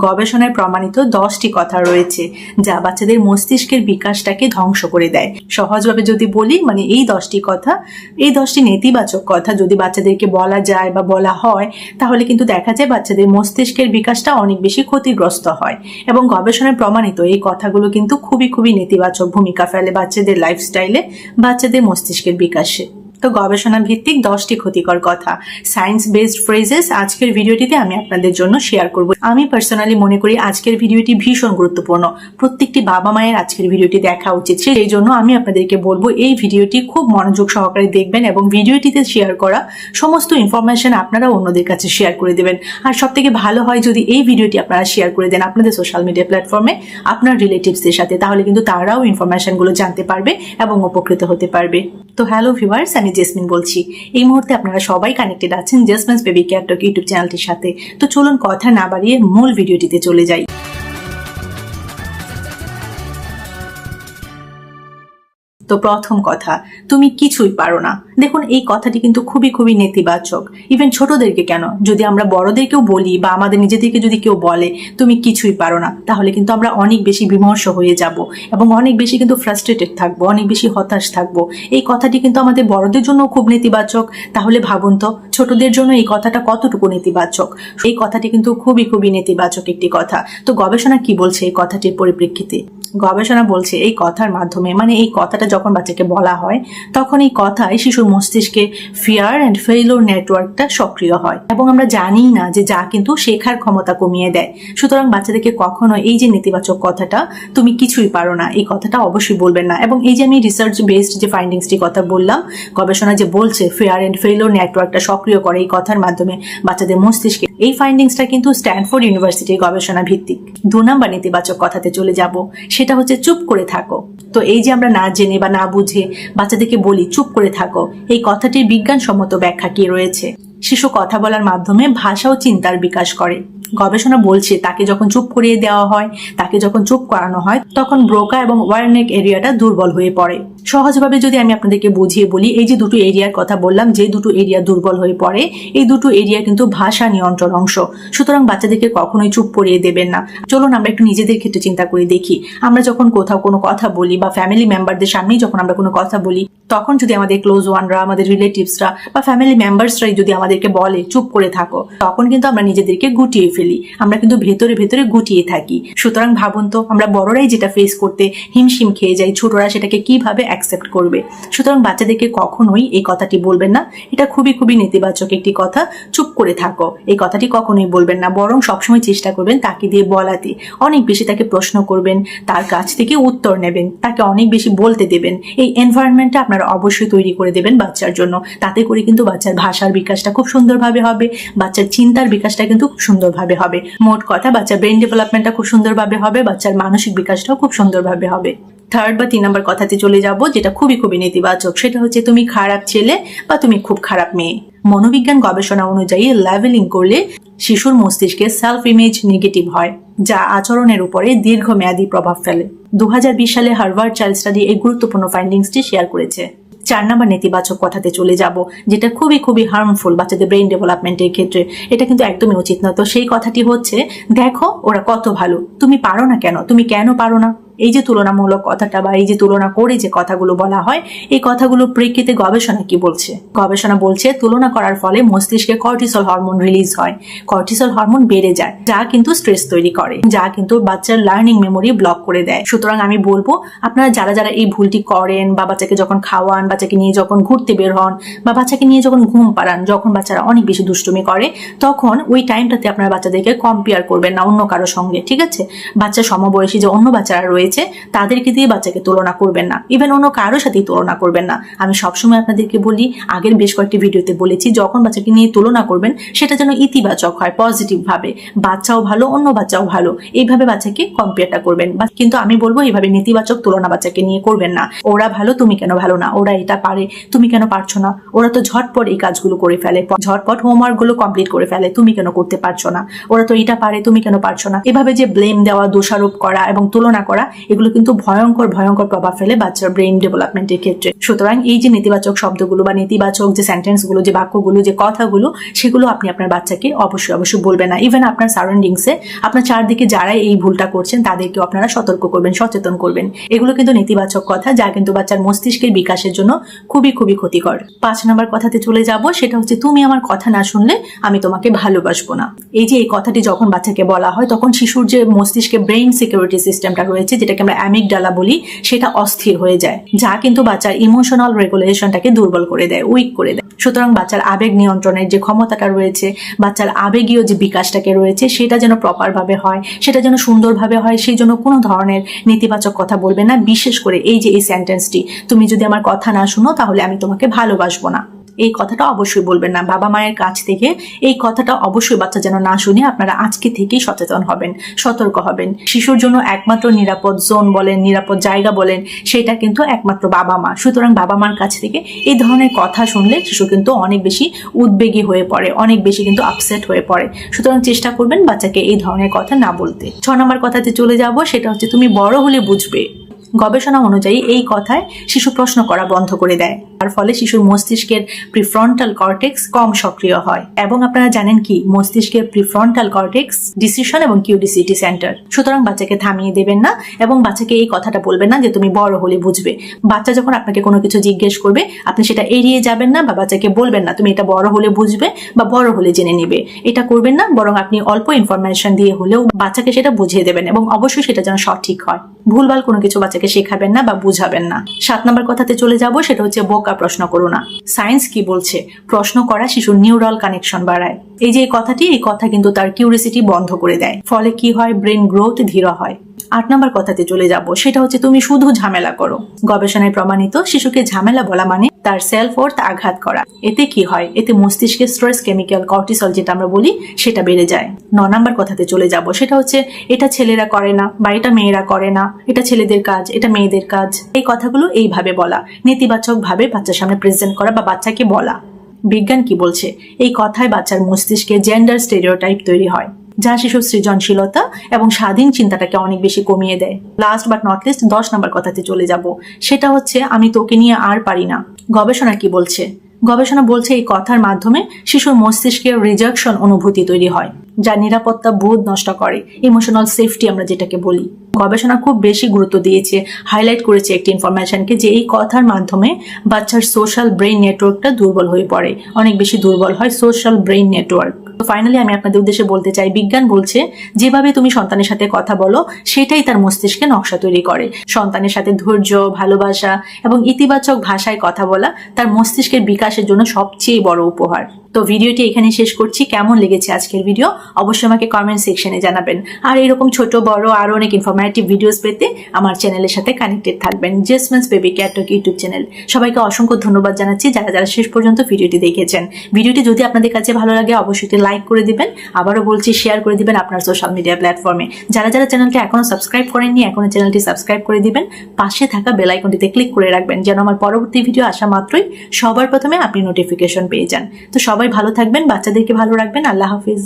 গবেষণায় প্রমাণিত 10টি কথা রয়েছে যা বাচ্চাদের মস্তিষ্কের বিকাশটাকে ধ্বংস করে দেয়। সহজভাবে যদি বলি এই 10টি কথা, এই 10টি নেতিবাচক কথা যদি বাচ্চাদেরকে বলা যায় বা বলা হয়, তাহলে কিন্তু দেখা যায় বাচ্চাদের মস্তিষ্কের বিকাশটা অনেক বেশি ক্ষতিগ্রস্ত হয়। এবং গবেষণায় প্রমাণিত এই কথাগুলো কিন্তু খুবই নেতিবাচক ভূমিকা ফেলে বাচ্চাদের লাইফস্টাইলে, বাচ্চাদের মস্তিষ্কের বিকাশে। তো গবেষণা ভিত্তিক 10টি ক্ষতিকর কথা, সায়েন্স বেসড ফ্রেজেস আজকের ভিডিওটিতে আমি আপনাদের জন্য শেয়ার করব। আমি পার্সোনালি মনে করি আজকের ভিডিওটি ভীষণ গুরুত্বপূর্ণ, প্রত্যেকটি বাবা মায়ের আজকের ভিডিওটি দেখা উচিত। সেই জন্য আমি আপনাদেরকে বলবো এই ভিডিওটি খুব মনোযোগ সহকারে দেখবেন এবং ভিডিওটিতে শেয়ার করা সমস্ত ইনফরমেশন আপনারা অন্যদের কাছে শেয়ার করে দেবেন। আর সব থেকে ভালো হয় যদি এই ভিডিওটি আপনারা শেয়ার করে দেন আপনাদের সোশ্যাল মিডিয়া প্ল্যাটফর্মে আপনার রিলেটিভসদের সাথে, তাহলে কিন্তু তারাও ইনফরমেশনগুলো জানতে পারবে এবং উপকৃত হতে পারবে। তো হ্যালো ভিউয়ার্স, আমি জেসমিন বলছি। এই মুহূর্তে আপনারা সবাই কানেক্টেড আছেন জেসমিনস বেবি কেয়ার টক ইউটিউব চ্যানেলটির সাথে। তো চলুন কথা না বাড়িয়ে মূল ভিডিওটিতে চলে যাই। তো প্রথম কথা, তুমি কিছুই পারো না। দেখুন এই কথাটি কিন্তু খুবই নেতিবাচক, ইভেন ছোটদেরকে কেন, যদি আমরা বড়দেরকেও বলি বা আমাদের নিজেদেরকে যদি কেউ বলে তুমি কিছুই পারো না, তাহলে কিন্তু আমরা অনেক বেশি বিমর্ষ হয়ে যাব এবং অনেক বেশি কিন্তু ফ্রাস্ট্রেটেড থাকবো, অনেক বেশি হতাশ থাকবো। এই কথাটি কিন্তু আমাদের বড়দের জন্য খুব নেতিবাচক। তাহলে ভাবুন তো ছোটদের জন্য এই কথাটা কতটুকু নেতিবাচক। এই কথাটি কিন্তু খুবই নেতিবাচক একটি কথা। তো গবেষণা কি বলছে এই কথাটির পরিপ্রেক্ষিতে? গবেষণা বলছে এই কথার মাধ্যমে, এই কথাটা যখন বাচ্চাকে বলা হয় তখন এই কথায় শিশুর মস্তিষ্কে ফিয়ার অ্যান্ড ফেইলিওর নেটওয়ার্কটা সক্রিয় হয় এবং আমরা জানি না যে যা কিন্তু শেখার ক্ষমতা কমিয়ে দেয়। সুতরাং বাচ্চাদেরকে কখনো এই যে নেতিবাচক কথাটা তুমি কিছুই পারো না, এই কথাটা অবশ্যই বলবেন না। এবং এই যে আমি রিসার্চ বেসড যে ফাইন্ডিংসটি কথা বললাম, গবেষণা যে বলছে ফিয়ার অ্যান্ড ফেইলিওর নেটওয়ার্কটা সক্রিয় করে এই কথার মাধ্যমে বাচ্চাদের মস্তিষ্কে, এই ফাইন্ডিংসটা কিন্তু স্ট্যানফোর্ড ইউনিভার্সিটির গবেষণা ভিত্তিক। 2 নম্বর নেতিবাচক কথাতে চলে যাব, সেটা হচ্ছে চুপ করে থাকো। তো এই যে আমরা না জেনে বা না বুঝে বাচ্চাদেরকে বলি চুপ করে থাকো, এই কথাটির বিজ্ঞানসম্মত ব্যাখ্যা কি রয়েছে? শিশু কথা বলার মাধ্যমে ভাষা ও চিন্তার বিকাশ করে। গবেষণা বলছে তাকে যখন চুপ করিয়ে দেওয়া হয়, তাকে যখন চুপ করানো হয়, তখন ব্রোকা এবং ওয়ারনেক এরিয়াটা দুর্বল হয়ে পড়ে। সহজভাবে যদি আমি আপনাদেরকে বুঝিয়ে বলি, এই যে দুটো এরিয়ার কথা বললাম, যে দুটো এরিয়া দুর্বল হয়ে পড়ে, এই দুটো এরিয়া কিন্তু ভাষা নিয়ন্ত্রণ অংশ। সুতরাং বাচ্চাদেরকে কখনোই চুপ করিয়ে দেবেন না। চলুন আমরা একটু নিজেদের ক্ষেত্রে চিন্তা করে দেখি। আমরা যখন কোথাও কোনো কথা বলি বা ফ্যামিলি মেম্বারদের সামনেই যখন আমরা কোনো কথা বলি, তখন যদি আমাদের ক্লোজ ওয়ানরা, আমাদের রিলেটিভসরা বা ফ্যামিলি মেম্বার্সরাই যদি আমাদেরকে বলে চুপ করে থাকো, তখন কিন্তু আমরা নিজেদেরকে গুটিয়ে ফেলি, আমরা কিন্তু ভেতরে গুটিয়ে থাকি। সুতরাং ভাবুন তো আমরা বড়রাই যেটা ফেস করতে হিমশিম খেয়ে যাই, ছোটরা সেটাকে কিভাবে অ্যাকসেপ্ট করবে? সুতরাং বাচ্চাদেরকে কখনোই এই কথাটি বলবেন না, এটা খুবই নেতিবাচক একটি কথা। চুপ করে থাকো এই কথাটি কখনোই বলবেন না, বরং সবসময় চেষ্টা করবেন তাকে দিয়ে বলাতে, অনেক বেশি তাকে প্রশ্ন করবেন, তার কাছ থেকে উত্তর নেবেন, তাকে অনেক বেশি বলতে দেবেন। এই এনভায়রনমেন্টটা আপনারা অবশ্যই তৈরি করে দেবেন বাচ্চার জন্য। তাতে করে কিন্তু বাচ্চার ভাষার বিকাশটা খুব সুন্দরভাবে হবে, বাচ্চার চিন্তার বিকাশটা কিন্তু খুব সুন্দরভাবে হবে। মোট কথা বাচ্চার ব্রেন ডেভেলপমেন্টটা খুব সুন্দরভাবে হবে, বাচ্চার মানসিক বিকাশটাও খুব সুন্দরভাবে হবে। 3rd বা 3 নম্বর কথাতে চলে যাব, যেটা খুবই নেতিবাচক, সেটা হচ্ছে তুমি খারাপ ছেলে বা তুমি খুব খারাপ মেয়ে। মনোবিজ্ঞান গবেষণা অনুযায়ী লেভেলিং করলে শিশুর মস্তিষ্কে সেলফ ইমেজ নেগেটিভ হয়, যা আচরণের উপরে দীর্ঘমেয়াদী প্রভাব ফেলে। 2020 সালে হার্ভার্ড চাইল্ড স্টাডি এই গুরুত্বপূর্ণ ফাইন্ডিংসটি শেয়ার করেছে। 4 নম্বর নেতিবাচক কথাতে চলে যাব, যেটা খুবই হার্মফুল বাচ্চাদের ব্রেন ডেভেলপমেন্টের ক্ষেত্রে। এটা কিন্তু একদমই উচিত না। তো সেই কথাটি হচ্ছে, দেখো ওরা কত ভালো, তুমি পারো না কেন, তুমি কেন পারো না? এই যে তুলনামূলক কথাটা বা এই যে তুলনা করে যে কথাগুলো বলা হয়, এই কথাগুলো প্রেক্ষিতে গবেষণা কি বলছে? গবেষণা বলছে তুলনা করার ফলে মস্তিষ্কে কর্টিসল হরমোন রিলিজ হয়, কর্টিসল হরমোন বেড়ে যায়, যা কিন্তু স্ট্রেস তৈরি করে, যা কিন্তু বাচ্চার লার্নিং মেমোরি ব্লক করে দেয়। সুতরাং আমি বলবো আপনারা যারা এই ভুলটি করেন, বা বাচ্চাকে যখন খাওয়ান, বাচ্চাকে নিয়ে যখন ঘুরতে বের হন, বা বাচ্চাকে নিয়ে যখন ঘুম পাড়ান, যখন বাচ্চারা অনেক বেশি দুষ্টুমি করে, তখন ওই টাইমটাতে আপনারা বাচ্চাদেরকে কম্পেয়ার করবেন না অন্য কারো সঙ্গে, ঠিক আছে? বাচ্চার সমবয়সী যে অন্য বাচ্চারা রয়েছে তাদেরকে দিয়ে বাচ্চাকে তুলনা করবেন না, ইভেন অন্য কারোর সাথে তুলনা করবেন না। আমি সবসময় আপনাদেরকে বলি, আগের বেশ কয়েকটি ভিডিওতে বলেছি, যখন বাচ্চাকে নিয়ে তুলনা করবেন সেটা যেন ইতিবাচক হয়, পজিটিভ ভাবে, বাচ্চাও ভালো অন্য বাচ্চাও ভালো, এইভাবে বাচ্চাকে কম্পেয়ারটা করবেন। কিন্তু আমি বলবো এইভাবে নেতিবাচক তুলনা বাচ্চাকে নিয়ে করবেন না। ওরা ভালো তুমি কেন ভালো না, ওরা এটা পারে তুমি কেন পারছো না, ওরা তো ঝটপট এই কাজগুলো করে ফেলে, ঝটপট হোমওয়ার্ক গুলো কমপ্লিট করে ফেলে, তুমি কেন করতে পারছো না, ওরা তো এটা পারে তুমি কেন পারছো না। এভাবে যে ব্লেম দেওয়া, দোষারোপ করা এবং তুলনা করা, এগুলো কিন্তু ভয়ঙ্কর ভয়ঙ্কর প্রভাব ফেলে বাচ্চার ব্রেন ডেভেলপমেন্টের ক্ষেত্রে। সুতরাং এই যে নেতিবাচক শব্দগুলো বা নেতিবাচক যে সেন্টেন্সগুলো, যে বাক্যগুলো, যে কথাগুলো, সেগুলো আপনি আপনার বাচ্চাকে অবশ্যই অবশ্যই বলবেন না। ইভেন আপনার সারাউন্ডিংসে, আপনার চারদিকে যারা এই ভুলটা করছেন তাদেরকেও আপনারা সতর্ক করবেন, সচেতন করবেন। এগুলো কিন্তু নেতিবাচক কথা, যা কিন্তু বাচ্চার মস্তিষ্কের বিকাশের জন্য খুবই খুবই ক্ষতিকর। 5 নম্বর কথাতে চলে যাব, সেটা হচ্ছে তুমি আমার কথা না শুনলে আমি তোমাকে ভালোবাসবো না। এই যে এই কথাটি যখন বাচ্চাকে বলা হয়, তখন শিশুর যে মস্তিষ্কে ব্রেইন সিকিউরিটি সিস্টেমটা রয়েছে, যেটাকে আমরা অ্যামিগডালা বলি, সেটা অস্থির হয়ে যায়, যা কিন্তু বাচ্চার ইমোশনাল রেগুলেশনটাকে দুর্বল করে দেয়, উইক করে দেয়। সুতরাং বাচ্চার আবেগ নিয়ন্ত্রণের যে ক্ষমতাটা রয়েছে, বাচ্চার আবেগীয় যে বিকাশটাকে রয়েছে, সেটা যেন প্রপার ভাবে হয়, সেটা যেন সুন্দরভাবে হয়, সেই জন্য কোনো ধরনের নেতিবাচক কথা বলবে না। বিশেষ করে এই যে এই সেন্টেন্সটি, তুমি যদি আমার কথা না শুনো তাহলে আমি তোমাকে ভালোবাসবো না, এই কথাটা অবশ্যই বলবেন না। বাবা মায়ের কাছ থেকে এই কথাটা অবশ্যই বাচ্চা যেন না শুনে আপনারা আজকে থেকেই সচেতন হবেন, সতর্ক হবেন। শিশুর জন্য একমাত্র নিরাপদ জোন বলেন, নিরাপদ জায়গা বলেন, সেটা কিন্তু একমাত্র বাবা মা। সুতরাং বাবা মার কাছ থেকে এই ধরনের কথা শুনলে শিশু কিন্তু অনেক বেশি উদ্বেগী হয়ে পড়ে, অনেক বেশি কিন্তু আপসেট হয়ে পড়ে। সুতরাং চেষ্টা করবেন বাচ্চাকে এই ধরনের কথা না বলতে। 6 নম্বর কথাতে চলে যাব, সেটা হচ্ছে তুমি বড় হলে বুঝবে। গবেষণা অনুযায়ী এই কথায় শিশু প্রশ্ন করা বন্ধ করে দেয়, তার ফলে শিশুর মস্তিষ্কের প্রিফ্রন্টাল কর্টেক্স কম সক্রিয় হয়। এবং আপনারা জানেন কি, মস্তিষ্কের প্রিফ্রন্টাল কর্টেক্স ডিসিশন এবং কিউরিসিটি সেন্টার। সুতরাং বাচ্চাকে থামিয়ে দেবেন না এবং বাচ্চাকে এই কথাটা বলবেন না যে তুমি বড় হলে বুঝবে। বাচ্চা যখন আপনাকে কোনো কিছু জিজ্ঞেস করবে, আপনি সেটা এড়িয়ে যাবেন না বা বাচ্চাকে বলবেন না তুমি এটা বড় হলে বুঝবে বা বড় হলে জেনে নেবে, এটা করবেন না। বরং আপনি অল্প ইনফরমেশন দিয়ে হলেও বাচ্চাকে সেটা বুঝিয়ে দেবেন এবং অবশ্যই সেটা যেন সঠিক হয়। ভুলভাল কোনো কিছু বাচ্চাকে শেখাবেন না বা বুঝাবেন না। 7 নম্বর কথাতে চলে যাব, সেটা হচ্ছে বোকা প্রশ্ন করো না। সায়েন্স কি বলছে? প্রশ্ন করা শিশুর নিউরাল কানেকশন বাড়ায়। এই যে এই কথাটি, এই কথা কিন্তু তার কিউরিসিটি বন্ধ করে দেয়, ফলে কি হয়, ব্রেন গ্রোথ ধীর হয়। 8 নম্বর কথাতে চলে যাব, সেটা হচ্ছে তুমি শুধু ঝামেলা করো। গবেষণায় প্রমাণিত, শিশুকে ঝামেলা বলা মানে তার সেলফ ওর্থ আঘাত করা। এতে কি হয়, এতে মস্তিষ্কে স্ট্রেস কেমিক্যাল কর্টিসল যেটা আমরা বলি, সেটা বেড়ে যায়। 9 নম্বর কথাতে চলে যাব, সেটা হচ্ছে এটা ছেলেরা করে না বা এটা মেয়েরা করে না, এটা ছেলেদের কাজ, এটা মেয়েদের কাজ। এই কথাগুলো এইভাবে বলা, নেতিবাচক ভাবে বাচ্চার সামনে প্রেজেন্ট করা বা বাচ্চাকে বলা। বিজ্ঞান কি বলছে? এই কথায় বাচ্চার মস্তিষ্কে জেন্ডার স্টেরিওটাইপ তৈরি হয়, যা শিশুর সৃজনশীলতা এবং স্বাধীন চিন্তাটাকে অনেক বেশি কমিয়ে দেয়। লাস্ট বাট নট লিস্ট 10 নম্বর কথাতে চলে যাব, সেটা হচ্ছে আমি তোকে নিয়ে আর পারি না। গবেষণা কি বলছে? গবেষণা বলছে এই কথার মাধ্যমে শিশুর মস্তিষ্কের রিজেকশন অনুভূতি তৈরি হয়, যা নিরাপত্তা বোধ নষ্ট করে, ইমোশনাল সেফটি আমরা যেটাকে বলি। গবেষণা খুব বেশি গুরুত্ব দিয়েছে, হাইলাইট করেছে একটি ইনফরমেশনকে, যে এই কথার মাধ্যমে বাচ্চার সোশ্যাল ব্রেইন নেটওয়ার্কটা দুর্বল হয়ে পড়ে, অনেক বেশি দুর্বল হয় সোশ্যাল ব্রেইন নেটওয়ার্ক। তো ফাইনালি আমি আপনাদের উদ্দেশ্যে বলতে চাই, বিজ্ঞান বলছে যেভাবে তুমি সন্তানের সাথে কথা বলো, সেটাই তার মস্তিষ্কে নকশা তৈরি করে। সন্তানের সাথে ধৈর্য, ভালোবাসা এবং ইতিবাচক ভাষায় কথা বলা তার মস্তিষ্কের বিকাশের জন্য সবচেয়ে বড় উপহার। তো ভিডিওটি এখানে শেষ করছি। কেমন লেগেছে আজকের ভিডিও অবশ্যই আমাকে কমেন্ট সেকশনে জানাবেন। আর এরকম ছোট বড় আরো অনেক ইনফরমেটিভ ভিডিওস পেতে আমার চ্যানেলের সাথে কানেক্টেড থাকবেন, Jesmin's baby care talk YouTube channel. সবাইকে অসংখ্য ধন্যবাদ জানাচ্ছি যারা যারা শেষ পর্যন্ত ভিডিওটি দেখেছেন। ভিডিওটি যদি আপনাদের কাছে ভালো লাগে অবশ্যই লাইক করে দিবেন, আবারও বলছি শেয়ার করে দিবেন আপনার সোশ্যাল মিডিয়া প্ল্যাটফর্মে। যারা যারা চ্যানেলটি এখনো সাবস্ক্রাইব করেননি, এখনো চ্যানেলটি সাবস্ক্রাইব করে দিবেন, পাশে থাকা বেল আইকনটিতে ক্লিক করে রাখবেন, যেন আমার পরবর্তী ভিডিও আসা মাত্রই সবার প্রথমে আপনি নোটিফিকেশন পেয়ে যান। তো সবাই ভালো থাকবেন, বাচ্চাদেরকে ভালো রাখবেন। আল্লাহ হাফিজ।